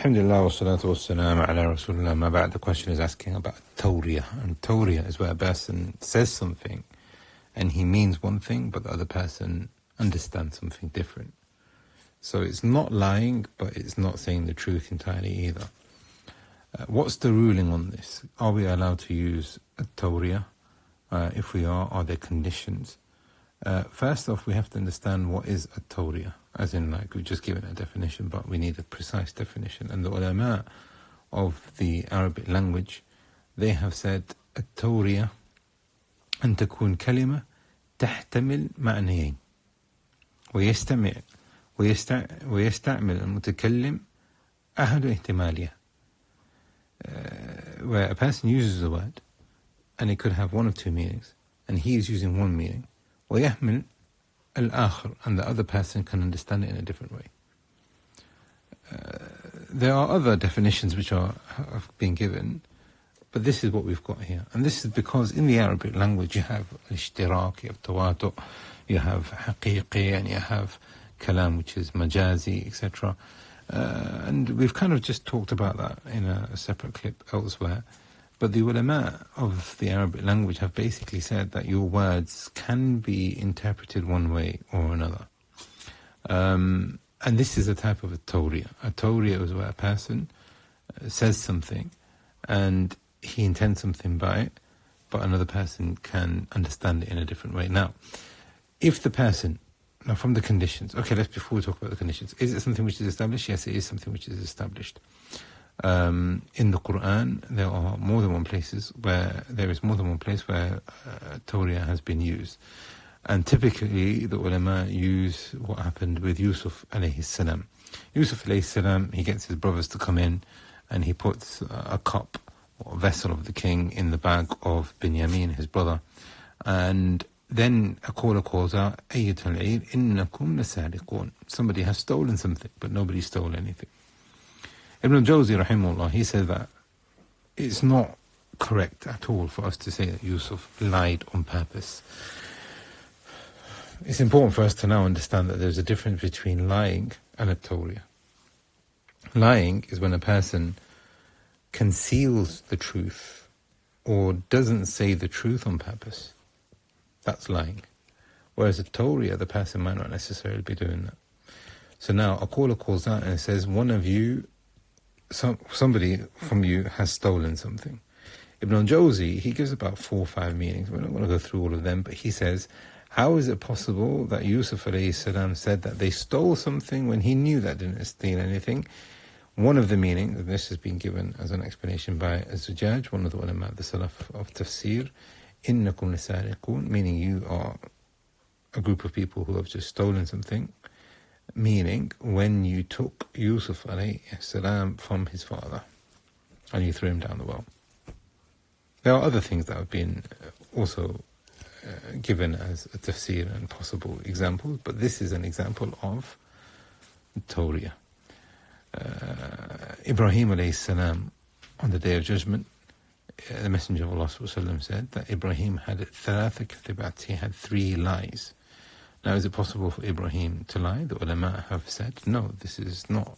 Alhamdulillah wa salatu wa salam ala rasulullah. Ma ba'd. The question is asking about Tawriyyah. And Tawriyyah is where a person says something and he means one thing, but the other person understands something different. So it's not lying, but it's not saying the truth entirely either. What's the ruling on this? Are we allowed to use at-Tawriyyah? If we are there conditions? First off, we have to understand what is at-Tawriyyah. As in, like, we've just given a definition, but we need a precise definition. And the ulama of the Arabic language, they have said at-Tawriyyah أن تكون كلمة تحتمل معنيين ويستعمل المتكلم أحد احتمالها. Where a person uses a word and it could have one of two meanings, and he is using one meaning, ويحمل الآخر, and the other person can understand it in a different way. There are other definitions which have been given, but this is what we've got here. And this is because in the Arabic language you have ishtirak, you have tawatu, you have haqiqi, and you have kalam, which is majazi, etc. And we've kind of just talked about that in a separate clip elsewhere. But the ulama of the Arabic language have basically said that your words can be interpreted one way or another. And this is a type of a Tawriyyah. A Tawriyyah is where a person says something and he intends something by it, but another person can understand it in a different way. Now, if the person, now from the conditions, before we talk about the conditions, is it something which is established? Yes, it is something which is established. In the Quran, there is more than one place where Tawriyyah has been used. And typically, the ulama use what happened with Yusuf alayhi salam. Yusuf alayhi salam, he gets his brothers to come in and he puts a cup or a vessel of the king in the bag of Binyamin, his brother. And then a caller calls out, Ayyuhal 'ayr, innakum lasariqun. Somebody has stolen something, but nobody stole anything. Ibn al-Jawzi, rahimahullah, he said that it's not correct at all for us to say that Yusuf lied on purpose. It's important for us to now understand that there's a difference between lying and at-Tawriyyah. Lying is when a person conceals the truth or doesn't say the truth on purpose. That's lying. Whereas at-Tawriyyah, the person might not necessarily be doing that. So now a caller calls out and says, somebody from you has stolen something. Ibn al-Jawzi, he gives about 4 or 5 meanings. We're not going to go through all of them, but he says, how is it possible that Yusuf alayhi salam said that they stole something when he knew that didn't steal anything? One of the meanings, and this has been given as an explanation by Az-Zujaj, one of the ulama of the Salaf of Tafsir, innakum lasariqun, meaning you are a group of people who have just stolen something. Meaning, when you took Yusuf alayhi salam from his father and you threw him down the well. There are other things that have been also given as a tafsir and possible examples, but this is an example of Tawriyyah. Ibrahim alayhi salam, on the Day of Judgment, the Messenger of Allah said that Ibrahim had thalatha kathibat, he had 3 lies. Now, is it possible for Ibrahim to lie? The ulama have said, no, this is not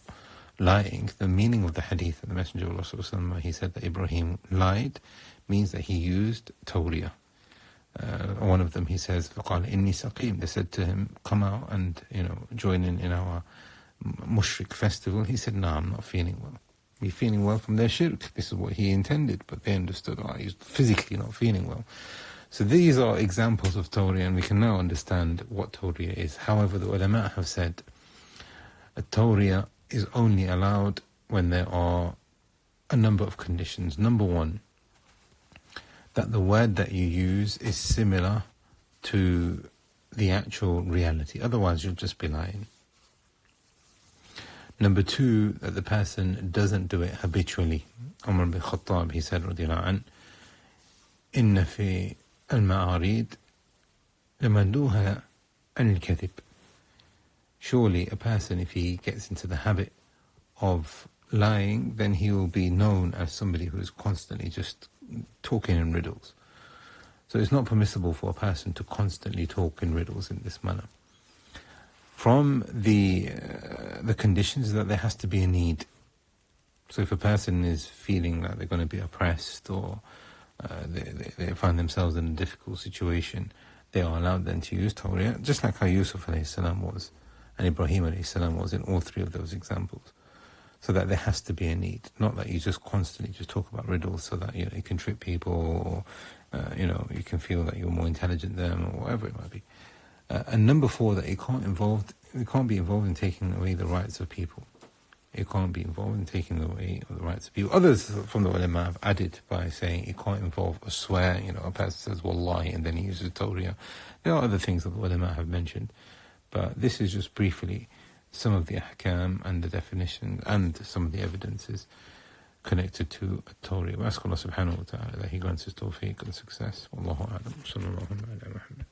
lying. The meaning of the hadith of the Messenger of Allah, he said that Ibrahim lied, means that he used Tawriyyah. One of them, he says, فَقَالَ إِنِّي سَقِيمٌ. They said to him, come out and join in our mushrik festival. He said, no, I'm not feeling well. We're feeling well from their shirk. This is what he intended, but they understood, he's physically not feeling well. So these are examples of Tawriyyah, and we can now understand what Tawriyyah is. However, the ulama have said a Tawriyyah is only allowed when there are a number of conditions. Number 1, that the word that you use is similar to the actual reality. Otherwise, you'll just be lying. Number 2, that the person doesn't do it habitually. Umar bin Khattab, he said, radiyallahu anh, inna fi al-ma'arid lamanduha al-kadhib. Surely a person, if he gets into the habit of lying, then he will be known as somebody who is constantly just talking in riddles. So it's not permissible for a person to constantly talk in riddles in this manner. From the conditions is that there has to be a need. So if a person is feeling that they're going to be oppressed or they find themselves in a difficult situation, they are allowed then to use Tawriyyah, just like how Yusuf alayhi salam was and Ibrahim alayhi salam was in all three of those examples. So that there has to be a need, not that you just constantly just talk about riddles so that you can trick people, or you can feel that you're more intelligent than them, or whatever it might be. And number 4, that you can't be involved in taking away the rights of people. You can't be involved in taking away the rights of people. Others from the ulama have added by saying it can't involve a swear. A person says wallahi and then he uses Tawriyyah. There are other things that the ulama have mentioned, but this is just briefly some of the ahkam and the definition and some of the evidences connected to at-Tawriyyah. We ask Allah subhanahu wa ta'ala that He grants us tawfiq and success. Wallahu a'lam. Sallallahu ala Muhammad.